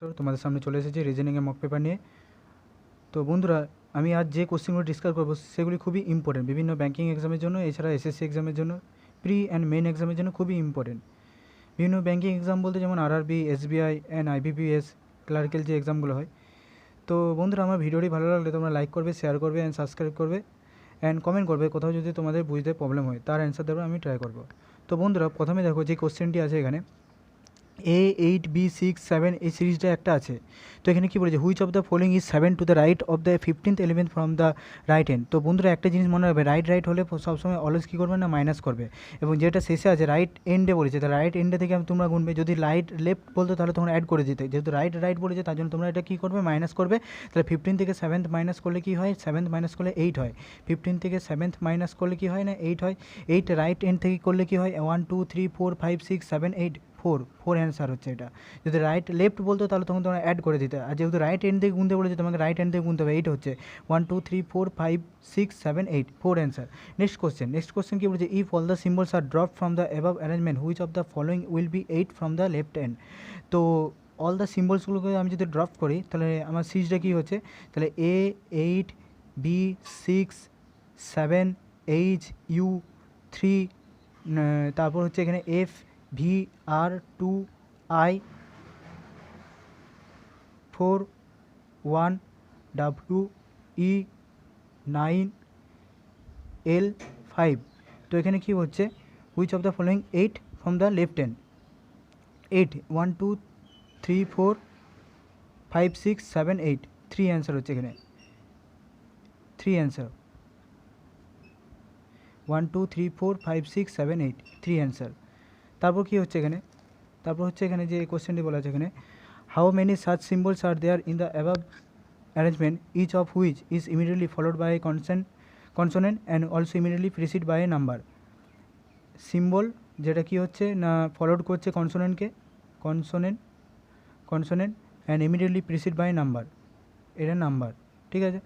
তো তোমাদের সামনে চলে এসেছি রিজনিংয়ের মক পেপার নিয়ে। তো বন্ধুরা, আমি আজ যে কোশ্চেনগুলো ডিসকাস করবো সেগুলি খুবই ইম্পর্টেন্ট বিভিন্ন ব্যাঙ্কিং এক্সামের জন্য, এছাড়া এসএসসি এক্সামের জন্য, প্রি অ্যান্ড মেন এক্সামের জন্য খুবই ইম্পর্টেন্ট। বিভিন্ন ব্যাঙ্কিং এক্সাম বলতে যেমন আরআরবি, এসবিআই অ্যান্ড আইবিপিএস, ক্লার্কেল যে এক্সামগুলো হয়। তো বন্ধুরা, আমার ভিডিওটি ভালো লাগলে তোমরা লাইক করবে, শেয়ার করবে অ্যান্ড সাবস্ক্রাইব করবে অ্যান্ড কমেন্ট করবে। কোথাও যদি তোমাদের বুঝতে প্রবলেম হয় তার অ্যান্সার দেওয়ার আমি ট্রাই করবো। তো বন্ধুরা, প্রথমে দেখো যে কোশ্চেনটি আছে এখানে A8B6 7 এই সিরিজটা একটা আছে। তো এখানে কী বলেছে, which of the following is 7 to the right of the 15th element from the right hand. তো বন্ধুরা, একটা জিনিস মনে রাখবে, রাইট হলে সবসময় অলওয়েজ কী করবে না, মাইনাস করবে। এবং যেটা শেষে আছে রাইট এন্ডে বলেছে, তাহলে রাইট এন্ডে থেকে তোমরা গুনবে। যদি লেফট বলতো তাহলে তোমরা অ্যাড করে দিতে, যেহেতু রাইট বলেছে তার জন্য তোমরা এটা কী করবে, মাইনাস করবে। তাহলে 15 থেকে 7th মাইনাস করলে কী হয়, 7th মাইনাস করলে 8 হয়। 15 থেকে 7th মাইনাস করলে কী হয় না, 8 হয়। 8 রাইট এন্ড থেকে করলে কী হয়, 1 2 3 4 5 6 7 8 4 অ্যান্সার হচ্ছে এটা। যদি লেফট বলতো তাহলে তখন তোমরা অ্যাড করে দিতে, আর যেহেতু রাইট এন্ড থেকে গুনতে বলেছে তোমাকে রাইট এন্ড থেকে গুনতে হবে। 8 হচ্ছে 1 2 3 4 5 6 7 8 4 অ্যান্সার। নেক্সট কোশ্চেন কী বলেছে, if all the symbols are drop from the above arrangement which of the following will be 8 from the left end. তো অল দ্য সিম্বলসগুলোকে আমি যদি ড্রপ করি তাহলে আমার সিরিজটা কী হচ্ছে, তাহলে A8 B6 7 H U 3, তারপর হচ্ছে এখানে F V R 2 I 4 1 W E 9 L 5। তো এখানে কী হচ্ছে, which of the following 8 from the left hand. 8 1 2 3 4 5 6 7 8 3 answer হচ্ছে এখানে, 3 অ্যান্সার। 1 2 3 4 5 6 7 8 3 অ্যান্সার। তারপর কী হচ্ছে এখানে, যে কোশ্চেনটি বলা আছে এখানে, how many such symbols are there in the above arrangement, each of which is immediately followed by a consonant and also immediately preceded by a number। Symbol যেটা কি হচ্ছে না, ফলোড করছে কনসোনেন্টকে, consonant and immediately precede by number, এটা number, ঠিক আছে,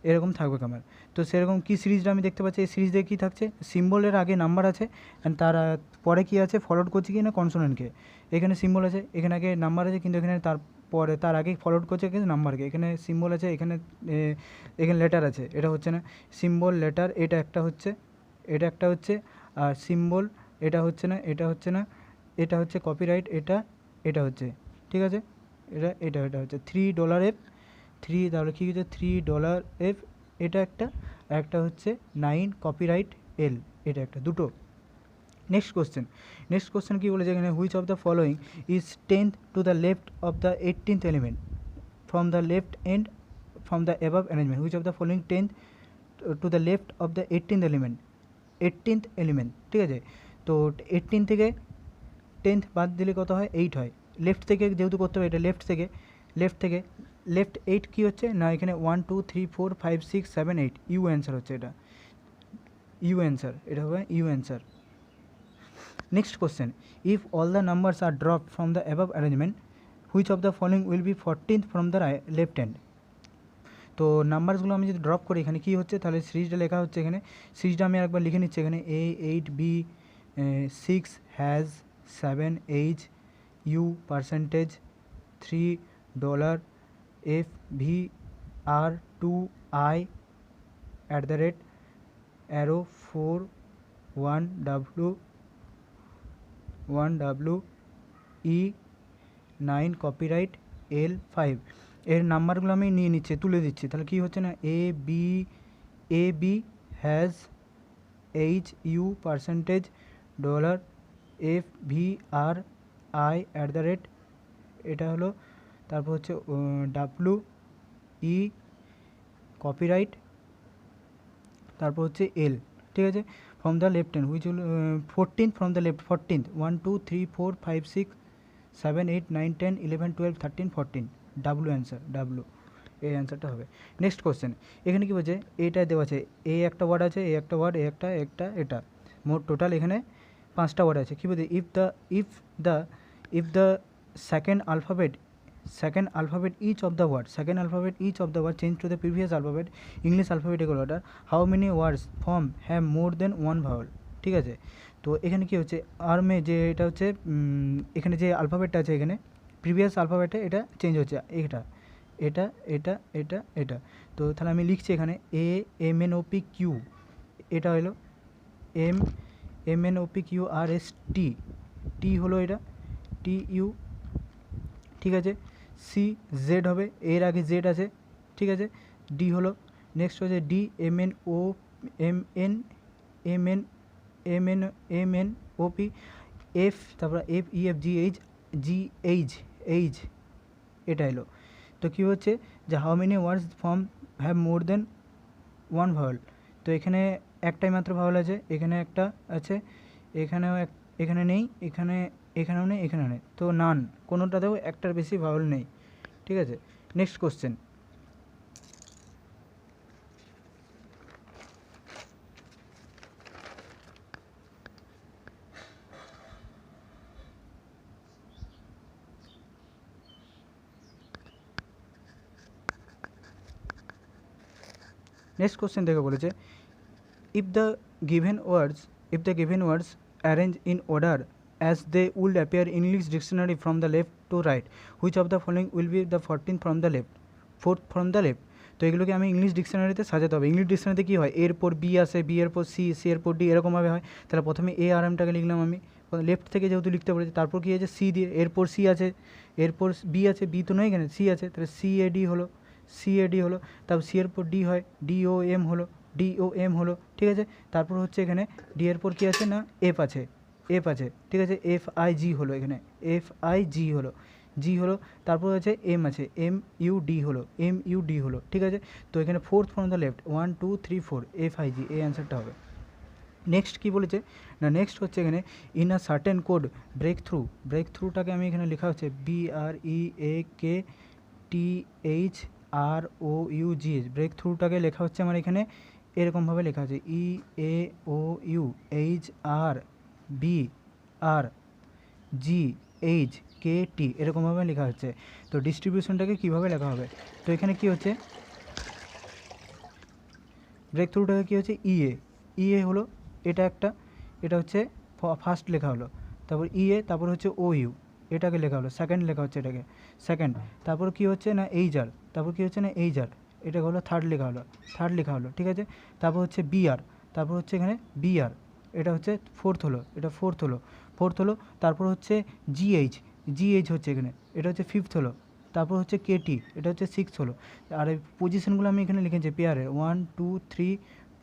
এরকম থাকবে আমার। তো সেরকম কি সিরিজটা আমি দেখতে পাচ্ছি, এই সিরিজে কী থাকছে, সিম্বলের আগে নাম্বার আছে অ্যান্ড তার পরে কী আছে, ফলোড করছে কি না কনসোনেন্টকে। এখানে সিম্বল আছে, এখানে আগে নাম্বার আছে, কিন্তু এখানে তার আগে ফলোড করছে কিন্তু নাম্বারকে। এখানে সিম্বল আছে, এখানে লেটার আছে, এটা হচ্ছে না সিম্বল, লেটার এটা একটা হচ্ছে, আর সিম্বল এটা হচ্ছে না, এটা হচ্ছে কপিরাইট, এটা হচ্ছে, ঠিক আছে, এটা হচ্ছে $3 3, তাহলে কী হচ্ছে $3 এটা একটা হচ্ছে 9 কপিরাইট এল, এটা একটা, দুটো। নেক্সট কোশ্চেন কী বলেছে এখানে, which of the following is 10th to the left of the 18th element from the left end from the above arrangement, which of the following 10th to the left of the 18th element, ঠিক আছে। তো 18 থেকে 10th বাদ দিলে কত হয়, 8 হয়। Left থেকে যেহেতু করতে হবে, এটা লেফট 8 কী হচ্ছে না, এখানে 1 2 3 4 5 6 7 8 ইউ অ্যান্সার হচ্ছে এটা, এটা হবে you answer. Next question, if all the numbers are drop from the above arrangement which of the following will be 14th from the left hand. তো নাম্বারসগুলো আমি যদি ড্রপ করি এখানে কী হচ্ছে, তাহলে সিরিজটা লেখা হচ্ছে এখানে, সিরিজটা আমি একবার লিখে নিচ্ছি এখানে, A8B6 has 7 H U percentage $3 F V R 2 I @ 4 1 W E 9 copyright L 5। এর নাম্বারগুলো আমি নিয়ে নিচ্ছি, তুলে দিচ্ছি, তাহলে কী হচ্ছে না, A B has HU percentage $F V R I @ এটা হলো, তারপর হচ্ছে W E কপিরাইট, তারপর হচ্ছে L, ঠিক আছে, from the left hand which হল 14 from the left, 14 1 2 3 4 5 6 7 8 9 10 11 12 13 14 W answer, এই অ্যান্সারটা হবে। নেক্সট কোশ্চেন, এখানে কী বলছে, এটা দেওয়া আছে, একটা ওয়ার্ড আছে, একটা ওয়ার্ড, এটা মোট টোটাল এখানে 5টা ওয়ার্ড আছে। কী বলছে, if the second alphabet each of the word change to the previous alphabet English alphabetical order, how many words form have more than one vowel, ঠিক আছে। তো এখানে কী হচ্ছে, আর্মে যে এটা হচ্ছে এখানে যে আলফাবেটটা আছে, এখানে প্রিভিয়াস অ্যালফাবেটে এটা চেঞ্জ হচ্ছে, এটা এটা এটা এটা এটা। তো তাহলে আমি লিখছি এখানে AMNOPQ, এটা হলো MNOPQRST, টি হলো এটা TU, ঠিক আছে। CZ হবে, এর আগে জেড আছে, ঠিক আছে। ডি হলো, নেক্সট হচ্ছে MNOP, এফ, তারপর FEFGH, এটা এলো। তো কী হচ্ছে যে how many words form have more than one vowel. তো এখানে একটাই মাত্র ভাওয়েল আছে, এখানে একটা আছে, এখানেও এখানে নেই, এখানেও নেই, এখানেও নেই, তো নান, কোনোটাতেও একটার বেশি ভাওয়েল নেই, ঠিক আছে। নেক্সট কোশ্চেন, নেক্সট কোশ্চেন দেখে বলেছে if the given words arrange in order as they would appear in English dictionary from the left to right, which of the following will be the 14th from the left, 4th from the left। তো এগুলোকে আমি English ডিকশনারিতে সাজাতে হবে। English ডিকশনারিতে কী হয়, এরপর B আসে, B এরপর C, C এরপর ডি, এরকমভাবে হয়। তাহলে প্রথমে এ আর এমটাকে লিখলাম আমি, লেফট থেকে যেহেতু লিখতে বলেছি, তারপর কী আছে, সি দিয়ে, এরপর সি আছে, এরপর বি আছে, বি তো নয় এখানে, সি আছে, তাহলে CAD হলো, CAD হলো, তারপর সি এরপর ডি হয়, DOM হলো, DOM হলো, ঠিক আছে। তারপর হচ্ছে এখানে ডি এর পর কী আছে না, এফ আছে, এফ আছে, ঠিক আছে, FIG হলো, এখানে FIG হলো, জি হলো, তারপর আছে এম আছে, MUD হলো, MUD হলো, ঠিক আছে। তো এখানে 4th from the left, 1 2 3 4, FIG, এই অ্যান্সারটা হবে। নেক্সট কী বলেছে না, নেক্সট হচ্ছে এখানে ইন আ সার্টেন কোড ব্রেক থ্রুটাকে আমি এখানে লেখা হচ্ছে BREAKTHROUGH, ব্রেক থ্রুটাকে লেখা হচ্ছে আমার এখানে এরকমভাবে লেখা আছে EAOUHRBRGHKT, এরকমভাবে লেখা হচ্ছে। তো ডিস্ট্রিবিউশনটাকে কীভাবে লেখা হবে, তো এখানে কী হচ্ছে, ব্রেক থ্রুটাকে কী হচ্ছে ইএ হলো, এটা একটা, এটা হচ্ছে ফার্স্ট লেখা হলো, তারপর ইএ, তারপর হচ্ছে OU, এটাকে লেখা হলো, সেকেন্ড লেখা হচ্ছে এটাকে সেকেন্ড, তারপর কী হচ্ছে না এইচআর, তারপর কী হচ্ছে না এইচআর, এটা হলো থার্ড লেখা হলো, ঠিক আছে। তারপর হচ্ছে বিআর, তারপর হচ্ছে এখানে বিআর, এটা হচ্ছে ফোর্থ হলো, তারপর হচ্ছে জিএইচ হচ্ছে এখানে, এটা হচ্ছে ফিফথ হলো, তারপর হচ্ছে কেটি, এটা হচ্ছে সিক্স হলো। আর এই পজিশনগুলো আমি এখানে লিখেছি পেয়ারে 1 2 3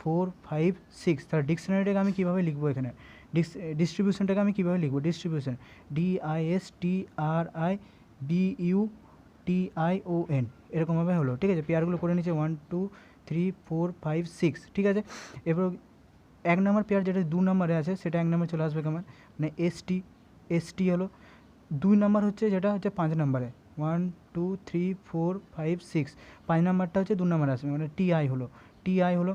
4 5 6। তাহলে ডিকশনারিটাকে আমি কীভাবে লিখবো, এখানে ডিস্ট্রিবিউশনটাকে আমি কীভাবে লিখবো, ডিস্ট্রিবিউশন DISTRIBUTION, এরকমভাবে হলো, ঠিক আছে। পেয়ারগুলো করে নিচ্ছে 1 2 3 4 5 6, ঠিক আছে। এবার এক নম্বর পেয়ার যেটা 2 নম্বরে আছে সেটা 1 নম্বরে চলে আসবে কেমন, মানে এসটি হলো। 2 নম্বর হচ্ছে যেটা হচ্ছে 5 নম্বরে 1 2 3 4 5 6, 5 নাম্বারটা হচ্ছে 2 নম্বরে আসবে, মানে টিআই হলো।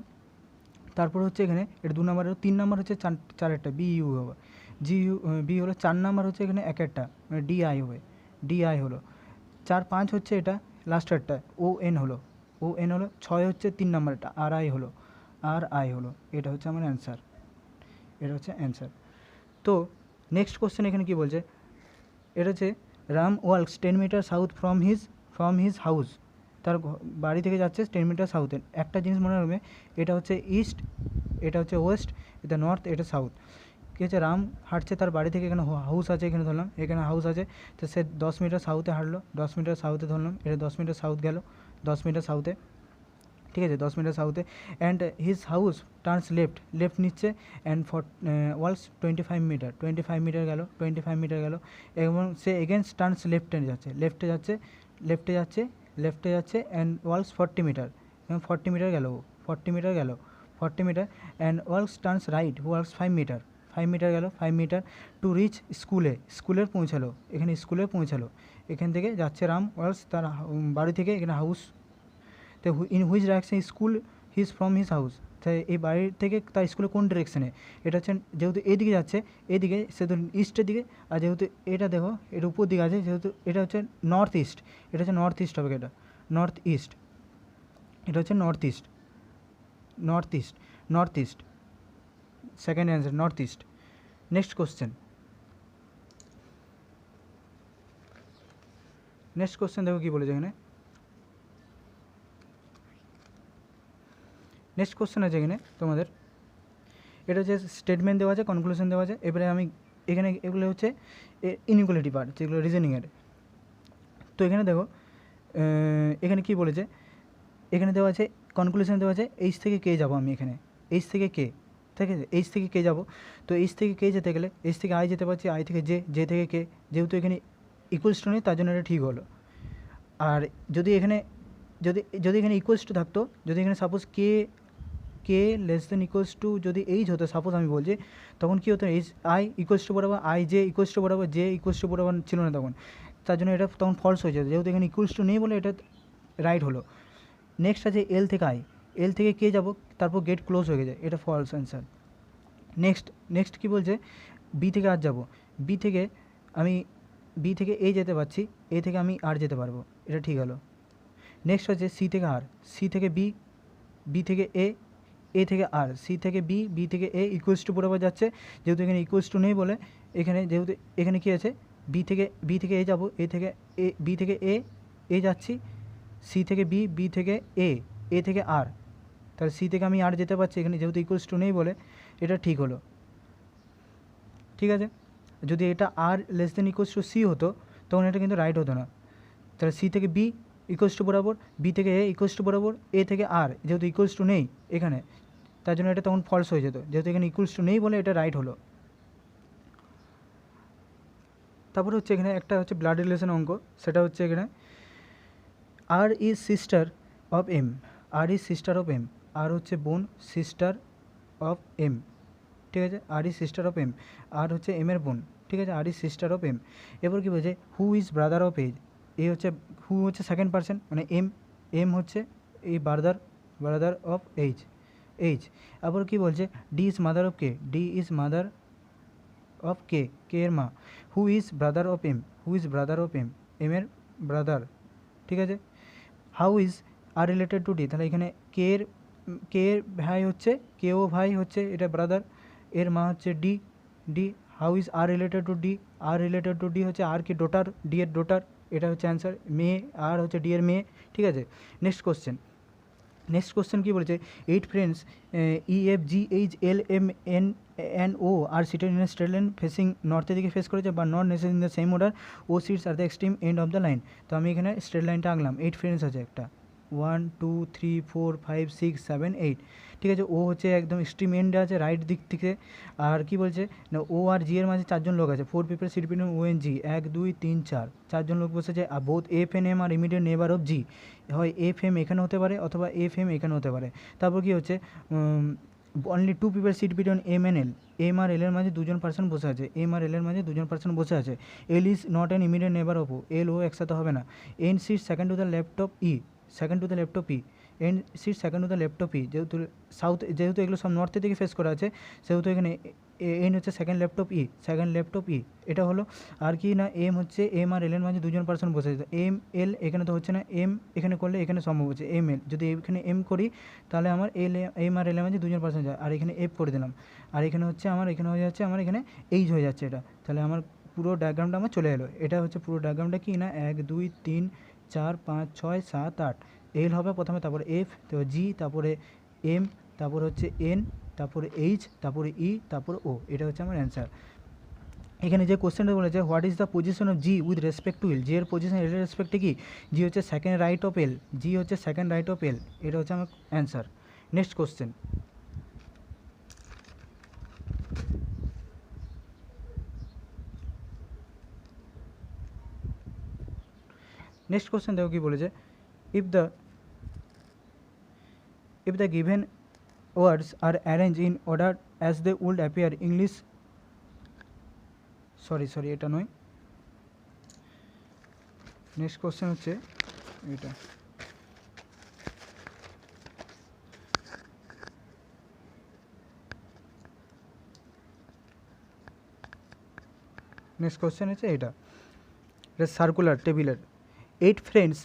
তারপর হচ্ছে এখানে এটা 2 নম্বরের, 3 নম্বর হচ্ছে চারেরটা বিইউ হবে, বি হলো। 4 নম্বর হচ্ছে এখানে একেরটা, মানে ডিআই হলো। 4 5 হচ্ছে এটা লাস্টেরটা ON হলো, 6 হচ্ছে 3 নম্বরটা আরআই হলো, এটা হচ্ছে আমার অ্যান্সার। তো নেক্সট কোশ্চেন এখানে কি বলছে, এটা হচ্ছে Ram walks 10 metre south from his house, তার বাড়ি থেকে যাচ্ছে 10 মিটার সাউথে। একটা জিনিস মনে রাখবে, এটা হচ্ছে ইস্ট, এটা হচ্ছে ওয়েস্ট, এটা নর্থ, এটা সাউথ। কী হচ্ছে, রাম হাঁটছে তার বাড়ি থেকে, এখানে হাউস আছে, এখানে ধরলাম এখানে হাউস আছে, তো সে 10 মিটার সাউথে হাঁটলো, 10 মিটার সাউথে ধরলাম, এটা 10 মিটার সাউথ গেল, 10 মিটার সাউথে, ঠিক আছে, 10 মিটার সাউথে। And his house turns left নিচ্ছে, অ্যান্ড ওয়ালস 25 মিটার গেল, 25 মিটার গেল, এবং সে এগেনস্ট টার্নস লেফটে যাচ্ছে, অ্যান্ড ওয়ালস 40 মিটার, এবং 40 মিটার গেল, 40 metre, and walks turns right walks 5 metre গেল, 5 মিটার টু রিচ স্কুলের পৌঁছালো, এখানে স্কুলে পৌঁছালো। এখান থেকে যাচ্ছে রাম ওয়ালস তার বাড়ি থেকে, এখানে হাউস, তো in which direction school his from his house, তাই এই বাড়ির থেকে তার স্কুলে কোন ডিরেকশনে, এটা হচ্ছে যেহেতু এদিকে যাচ্ছে, এদিকে সেহেতু ইস্টের দিকে, আর যেহেতু এটা দেখো এটা উপর দিকে আছে, যেহেতু এটা হচ্ছে নর্থ ইস্ট, হবে, এটা north east, north east, second answer north east. Next question, next question দেখো কী বলেছে এখানে। নেক্সট কোশ্চেন আছে এখানে তোমাদের, এটা হচ্ছে স্টেটমেন্ট দেওয়া আছে, কনক্লুশন দেওয়া আছে। এবারে আমি এখানে এগুলো হচ্ছে ইনইকুয়ালিটি পার্ট, যেগুলো রিজনিংয়ের। তো এখানে দেখো এখানে কী বলেছে, এখানে দেওয়া আছে কনক্লুশন দেওয়া আছে এইচ থেকে কে যাবো আমি এখানে, এইচ থেকে কে, ঠিক আছে, এইচ থেকে কে যাবো। তো এইচ থেকে কে যেতে গেলে এইচ থেকে আই যেতে পারছি, আই থেকে জে থেকে কে, যেহেতু এখানে ইকুয়ালস টু নেই তার জন্য এটা ঠিক হলো। আর যদি এখানে যদি এখানে ইকুয়ালস টু থাকতো, যদি এখানে suppose k less than equals two যদি এইচ হতো, সাপোজ আমি বলছি, তখন কী হতো, এইচ আই ইকুয়ালস টু বরাবর আই জে ইকুয়ালস টু বরাবর জে ইকুয়ালস টু বরাবর ছিল না তখন, তার জন্য এটা তখন ফলস হয়ে যেত, যেহেতু এখানে ইকুয়ালস টু নেই বলে এটা রাইট হলো। নেক্সট আছে এল থেকে আই, এল থেকে কে যাব, তারপর গেট ক্লোজ হয়ে যায়, এটা ফলস অ্যান্সার। নেক্সট কী বলছে, বি থেকে আর যাবো, বি থেকে এ যেতে পারছি, এ থেকে আমি আর যেতে পারবো, এটা ঠিক হলো। নেক্সট হচ্ছে সি থেকে আর, সি থেকে বি থেকে এ থেকে আর, সি থেকে বি থেকে এ ইকুয়ালস টু বরাবর যাচ্ছে, যেহেতু এখানে ইকুয়ালস টু নেই বলে এখানে, যেহেতু এখানে কী আছে, বি থেকে এ যাবো, বি থেকে এ যাচ্ছি, সি থেকে বি থেকে এ থেকে আর, তাহলে সি থেকে আমি আর যেতে পারছি এখানে, যেহেতু ইকুয়ালস টু নেই বলে এটা ঠিক হলো। ঠিক আছে, যদি এটা R less than equals to C হতো তখন এটা কিন্তু রাইট হতো না। তাহলে সি থেকে বি ইকুয়ালস টু বরাবর, বি থেকে এ ইকুয়ালস টু বরাবর, এ থেকে আর, যেহেতু ইকুয়ালস টু নেই এখানে, তার জন্য এটা তখন ফলস হয়ে যেত, যেহেতু এখানে ইকুয়ালস টু নেই বলে এটা রাইট হলো। তারপরে হচ্ছে এখানে একটা হচ্ছে ব্লাড রিলেশন অঙ্ক, সেটা হচ্ছে এখানে R is sister of M, R is sister of M, R হচ্ছে বোন, সিস্টার অফ এম, ঠিক আছে, R is sister of M, R হচ্ছে এম এর বোন, ঠিক আছে, R is sister of M. এরপর কী বলছে, who is brother of H, এ হচ্ছে হু হচ্ছে সেকেন্ড পার্সন, মানে এম হচ্ছে এই ব্রাদার অফ এইচ। আবার কী বলছে, D is mother of K, D is mother of K, K এর মা। Who is brother of M, who is brother of M, M এর ব্রাদার, ঠিক আছে। How is R related to D, তাহলে এখানে কে এর ভাই হচ্ছে, কেও ভাই হচ্ছে, এটা ব্রাদার, এর মা হচ্ছে D. How is R related to D, R related to D হচ্ছে আর কি ডটার, ডি এর ডটার, এটা হচ্ছে অ্যান্সার। মেয়ে, আর হচ্ছে ডি এর মেয়ে, ঠিক আছে। নেক্সট কোশ্চেন কী বলেছে, 8 friends EFGHLMNO are seated in straight line facing নর্থের দিকে ফেস করেছে, বা not necessary in the same order, O sits are the extreme end of the line. তো আমি এখানে স্ট্রেট লাইনটা আঁকলাম, 8 ফ্রেন্ডস আছে একটা, 1 2 3 4 5 6 7 8, ঠিক আছে। ও হচ্ছে একদম এক্সট্রিম এন্ডে আছে রাইট দিক থেকে। আর কি বলছে না, ও আর জি এর মাঝে 4জন লোক আছে, 4 people sit between O and G, 1 2 3 4, 4জন লোক বসেছে। আর both F N M are immediate neighbour of G, হয় এফ এম এখানে হতে পারে অথবা এফ এম এখানে হতে পারে। তারপর কি হচ্ছে, only 2 people sit between M N L, M আর এল এর মাঝে 2জন পার্সন বসে আছে, এম আর এল এর মাঝে 2জন পার্সন বসে আছে। L is not an immediate neighbour of O, L O একসাথে হবে না। N sit second to the left of E, second to the left of E, N sit second to the left of E, যেহেতু এগুলো সব নর্থের দিকে face করা আছে, সেহেতু এখানে এন হচ্ছে সেকেন্ড লেফট অফ ই, এটা হলো। আর কি না, এম হচ্ছে এম আর এল এর মাঝে 2জন পার্সন বসে আছে, এম এল এখানে তো হচ্ছে না, এম এখানে করলে এখানে সম্ভব হচ্ছে এম এল, যদি এখানে এম করি তাহলে আমার এম আর এল এর মাঝে 2জন পার্সন যায়, আর এখানে এফ করে দিলাম, আর এখানে হচ্ছে আমার এখানে হয়ে যাচ্ছে আমার এখানে এইচ হয়ে যাচ্ছে এটা, তাহলে আমার পুরো ডায়াগ্রামটা আমার চলে এলো। এটা হচ্ছে পুরো ডায়াগ্রামটা কি না, 1 2 3 4 5 6 7 8, এল হবে প্রথমে, তারপরে এফ, তারপর জি, তারপরে এম, তারপর হচ্ছে এন, তারপরে এইচ, তারপরে ই, তারপরে ও, এটা হচ্ছে আমার অ্যান্সার। এখানে যে কোশ্চেনটা বলেছে, what is the position of G with respect to L, G এর পজিশন এল এর রেসপেক্টে কি, জি হচ্ছে second right of L, G হচ্ছে সেকেন্ড রাইট অফ এল, এটা হচ্ছে আমার অ্যান্সার। নেক্সট কোশ্চেন, দেখো কি বলেছে, if the given words are arranged in order as they would appear English, sorry এটা নয়, নেক্সট কোশ্চেন হচ্ছে এটা। নেক্সট কোশ্চেন হচ্ছে এটা সার্কুলার টেবিলের, 8 friends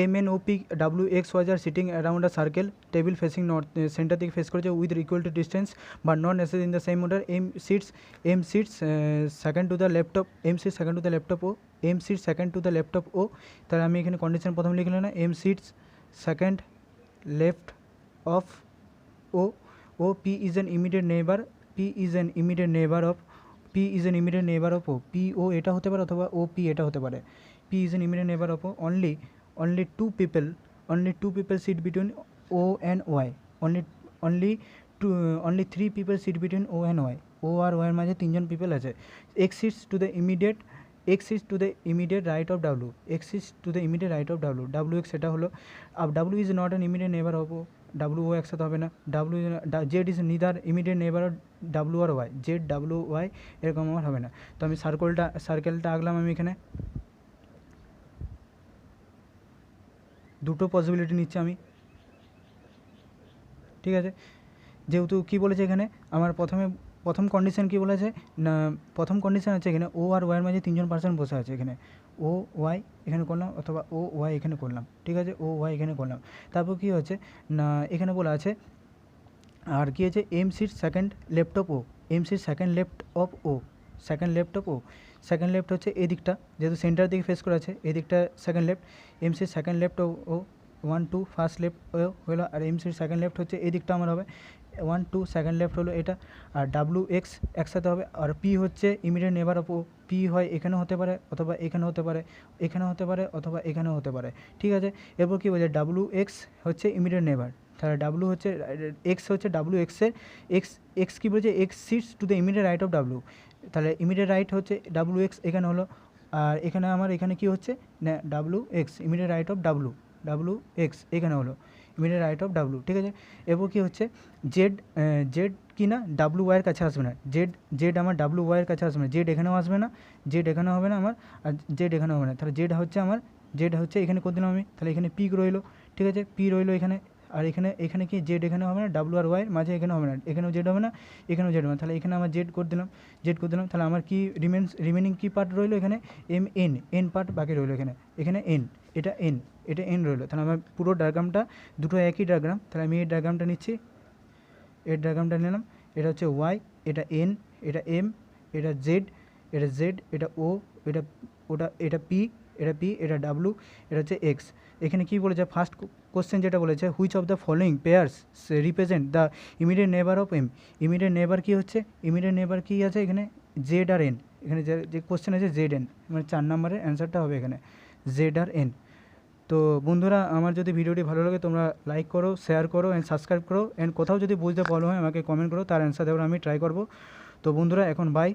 MNOP WXYZ are sitting around a circle table facing north, center দিকে face করেছে with equal to distance but not necessarily in the same order, M sits second to the left of O, M sit second to the left of O, তাহলে আমি এখানে condition প্রথমে লিখলাম না, M sits second left of O, O P is an immediate neighbour, P is an immediate neighbour of, P is an immediate neighbour of O, P O এটা হতে পারে অথবা ও পি এটা হতে পারে, P is an immediate neighbour of O, only two people sit between O and Y, only three people sit between O and Y, O আর Y এর মাঝে তিনজন পিপল আছে, x sits to the immediate right of W, x sits to the immediate right of W, WX এটা হলো, W is not an immediate neighbor of O, W ও একসাথে হবে না, Z is neither immediate neighbor of W or Y, Z W Y এরকম আমার হবে না। তো আমি সার্কেলটা আঁকলাম আমি এখানে, দুটো পসিবিলিটি নিচ্ছি আমি, ঠিক আছে। যেহেতু কী বলেছে এখানে আমার প্রথম কন্ডিশন কী বলেছে না, প্রথম কন্ডিশন আছে এখানে ও আর ওয়াইয়ের মাঝে তিনজন পার্সন বসে আছে, এখানে ও ওয়াই এখানে করলাম অথবা ও ওয়াই এখানে করলাম, ঠিক আছে, ও ওয়াই এখানে করলাম। তারপর কী হচ্ছে না এখানে বলা আছে আর কী আছে, M sit second left of O, M sit second left of O, second left of O, second left হচ্ছে এই দিকটা, যেহেতু সেন্টার দিকে ফেস করে আছে এই দিকটা second left, M sit second left O 1 2 first left হলো, আর এম সিট সেকেন্ড লেফট হচ্ছে এই দিকটা আমার হবে 1 2 সেকেন্ড লেফট হলো এটা, আর ডাব্লিউ এক্স একসাথে হবে, আর পি হচ্ছে immediate neighbour of O, P হয় এখানে হতে পারে অথবা এখানে হতে পারে, এখানে হতে পারে অথবা এখানেও হতে পারে, ঠিক আছে। এরপর কী বলছে ডাব্লিউ এক্স হচ্ছে ইমিডিয়েট নেবার, তাহলে ডাব্লু হচ্ছে এক্স হচ্ছে ডাব্লু এক্সের এক্স কী বলছে, X sits to the immediate right of W, তাহলে ইমিডিয়েট রাইট হচ্ছে ডাব্লু এক্স এখানে হলো, আর এখানে আমার এখানে কী হচ্ছে না W X immediate right of W X এখানে হলো ইমিডিয়েট রাইট অফ ডাব্লু, ঠিক আছে। এরপর কী হচ্ছে জেড কি না ডাব্লু ওয়াইয়ের কাছে আসবে না, জেড আমার ডাব্লু ওয়াইয়ের কাছে আসবে না, জেড এখানেও আসবে না, জেড এখানেও হবে না আমার, আর জেড এখানেও হবে না, তাহলে জেড হচ্ছে এখানে করে দিলাম আমি, তাহলে এখানে পি রইলো, ঠিক আছে, পি রইলো এখানে, আর এখানে কি জেড এখানে হবে না, ডাব্লু আর ওয়াইয়ের মাঝে এখানে হবে না, এখানেও জেড হবে না, এখানেও জেড হবে না, তাহলে এখানে আমার জেড করে দিলাম, তাহলে আমার কি রিমেনিং কি পার্ট রইলো এখানে, এন পার্ট বাকি রইলো এখানে এন, এটা এন রইলো, তাহলে আমার পুরো ডায়াগ্রামটা দুটো একই ডায়াগ্রাম, তাহলে আমি এই ডায়াগ্রামটা নিচ্ছি, এর ডায়াগ্রামটা নিলাম, এটা হচ্ছে ওয়াই, এটা এন, এটা এম, এটা জেড, এটা ও, এটা পি, এটা ডাব্লু, এটা হচ্ছে এক্স। এখানে কী বলেছে ফার্স্ট কোশ্চেন যেটা বলেছে, which of the following pairs represent the immediate neighbour of M, immediate নেবার কী হচ্ছে, ইমিডিয়েট নেবার কী আছে এখানে জেড আর এন, এখানে যে কোশ্চেন আছে জেড এন, মানে 4 নম্বরের অ্যান্সারটা হবে এখানে জেড আর এন। তো বন্ধুরা আমার যদি ভিডিওটি ভালো লাগে তোমরা লাইক করো, শেয়ার করো অ্যান্ড সাবস্ক্রাইব করো, অ্যান্ড কোথাও যদি বুঝতে প্রবলেম হয় আমাকে কমেন্ট করো, তার অ্যান্সার দেওয়ার আমি ট্রাই করবো। তো বন্ধুরা এখন বাই।